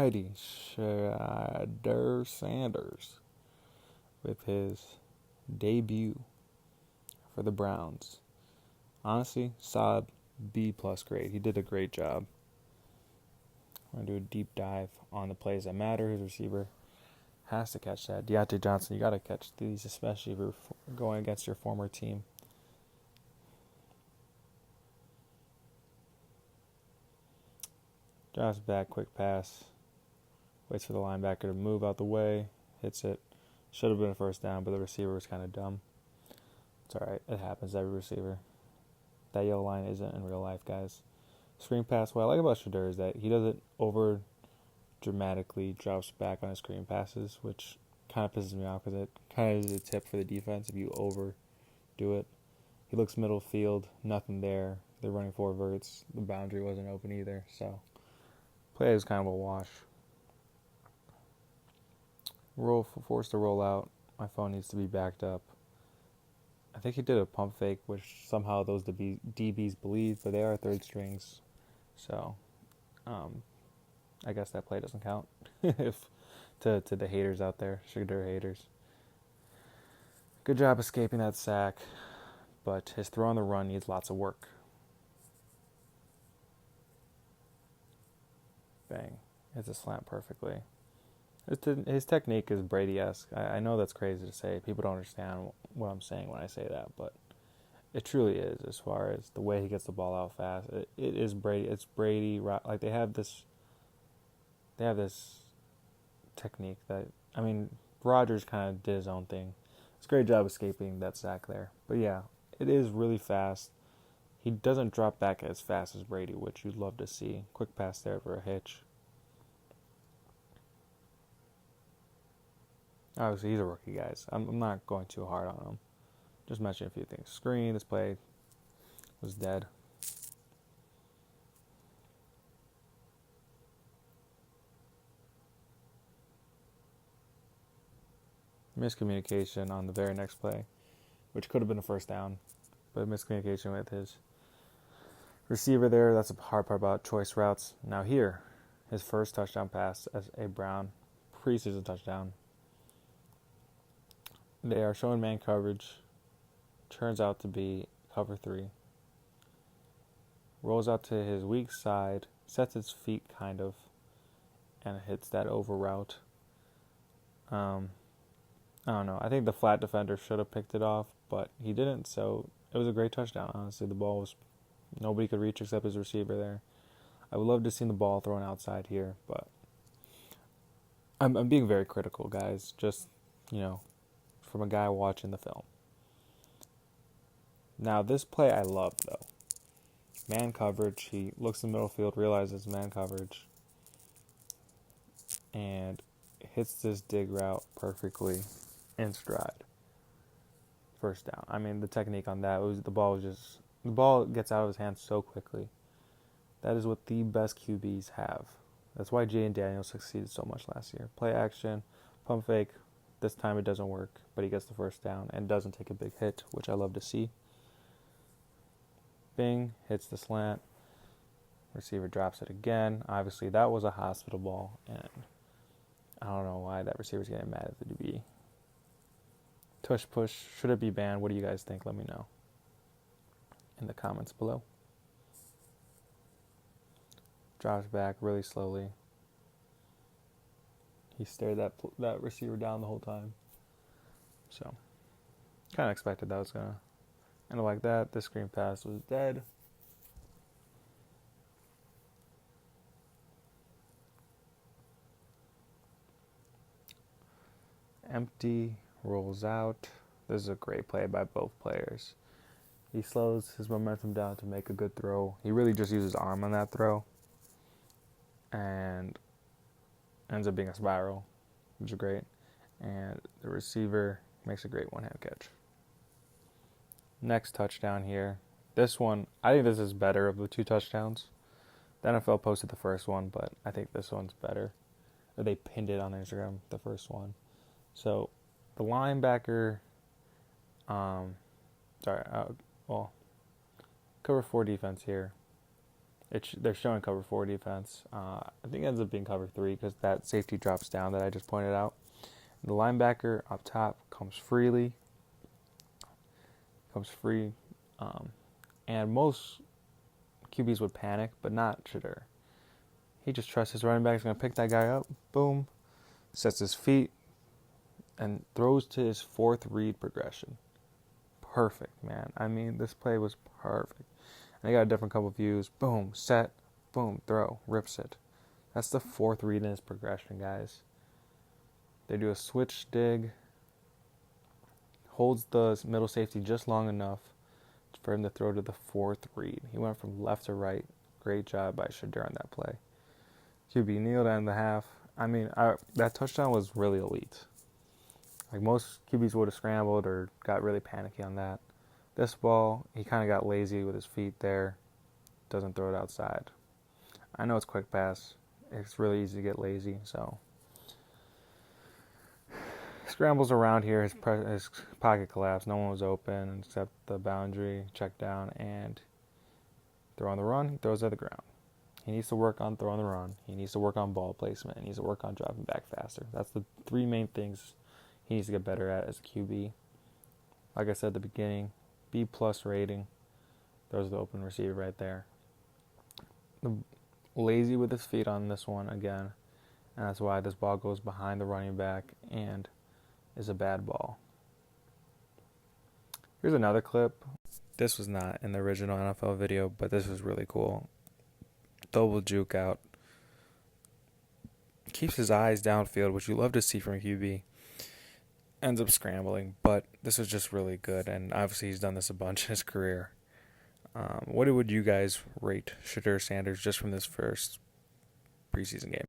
Alrighty, Sheuder Sanders with his debut for the Browns. Honestly, solid B plus grade. He did a great job. We're going to do a deep dive on the plays that matter. His receiver has to catch that. Deontay Johnson, you got to catch these, especially if you're going against your former team. Drops back, quick pass. Waits for the linebacker to move out the way. Hits it. Should have been a first down, but the receiver was kind of dumb. It's alright. It happens to every receiver. That yellow line isn't in real life, guys. Screen pass. What I like about Sheuder is that he doesn't over dramatically drops back on his screen passes, which kind of pisses me off because it kind of is a tip for the defense if you overdo it. He looks middle field, nothing there. They're running four verts. The boundary wasn't open either, so play is kind of a wash. Forced to roll out. My phone needs to be backed up. I think he did a pump fake, which somehow those DBs believe, but they are third strings. So, I guess that play doesn't count if to the haters out there, Sheuder haters. Good job escaping that sack, but his throw on the run needs lots of work. Bang. Hits a slant perfectly. His technique is Brady-esque. I know that's crazy to say. People don't understand what I'm saying when I say that, but it truly is as far as the way he gets the ball out fast. It is Brady. It's Brady. Like they have this technique that, I mean, Rodgers kind of did his own thing. It's a great job escaping that sack there. But yeah, it is really fast. He doesn't drop back as fast as Brady, which you'd love to see. Quick pass there for a hitch. Obviously, he's a rookie, guys. I'm not going too hard on him. Just mention a few things. Screen, this play was dead. Miscommunication on the very next play, which could have been a first down, but miscommunication with his receiver there. That's the hard part about choice routes. Now here, his first touchdown pass as a Brown preseason touchdown. They are showing man coverage. Turns out to be cover 3. Rolls out to his weak side, sets its feet kind of, and hits that over route. I don't know. I think the flat defender should have picked it off, but he didn't, so it was a great touchdown. Honestly, the ball was nobody could reach except his receiver there. I would love to see the ball thrown outside here, but I'm being very critical, guys. Just, from a guy watching the film. Now, this play I love, though. Man coverage. He looks in the middle field, realizes man coverage, and hits this dig route perfectly in stride. First down. I mean, the technique on that was the ball gets out of his hands so quickly. That is what the best QBs have. That's why Jay and Daniels succeeded so much last year. Play action, pump fake. This time it doesn't work, but he gets the first down and doesn't take a big hit, which I love to see. Bing, hits the slant. Receiver drops it again. Obviously, that was a hospital ball, and I don't know why that receiver's getting mad at the DB. Tush push. Should it be banned? What do you guys think? Let me know in the comments below. Drops back really slowly. He stared that receiver down the whole time. So, kind of expected that was going to end like that. The screen pass was dead. Empty, rolls out. This is a great play by both players. He slows his momentum down to make a good throw. He really just used his arm on that throw. And ends up being a spiral, which is great. And the receiver makes a great one-hand catch. Next touchdown here. This one, I think this is better of the two touchdowns. The NFL posted the first one, but I think this one's better. Or they pinned it on Instagram, the first one. So, the linebacker, cover 4 defense here. They're showing cover 4 defense. I think it ends up being cover 3 because that safety drops down that I just pointed out. The linebacker up top comes free, and most QBs would panic, but not Sheuder. He just trusts his running back is going to pick that guy up, boom, sets his feet, and throws to his 4th read progression. Perfect, man. I mean, this play was perfect. And I got a different couple views. Boom, set, boom, throw, rips it. That's the 4th read in his progression, guys. They do a switch dig, holds the middle safety just long enough for him to throw to the 4th read. He went from left to right. Great job by Sheuder on that play. QB kneeled in the half. I mean, that touchdown was really elite. Like most QBs would have scrambled or got really panicky on that. This ball, he kind of got lazy with his feet there. Doesn't throw it outside. I know it's quick pass. It's really easy to get lazy, so. Scrambles around here. His pocket collapsed. No one was open except the boundary. Check down and throw on the run. He throws at the ground. He needs to work on throwing the run. He needs to work on ball placement. He needs to work on dropping back faster. That's the 3 main things he needs to get better at as a QB. Like I said at the beginning, B+ rating. There's the open receiver right there. Lazy with his feet on this one again. And that's why this ball goes behind the running back and is a bad ball. Here's another clip. This was not in the original NFL video, but this was really cool. Double juke out. Keeps his eyes downfield, which you love to see from a QB. Ends up scrambling, but this was just really good, and obviously he's done this a bunch in his career. What would you guys rate Sheuder Sanders just from this first preseason game?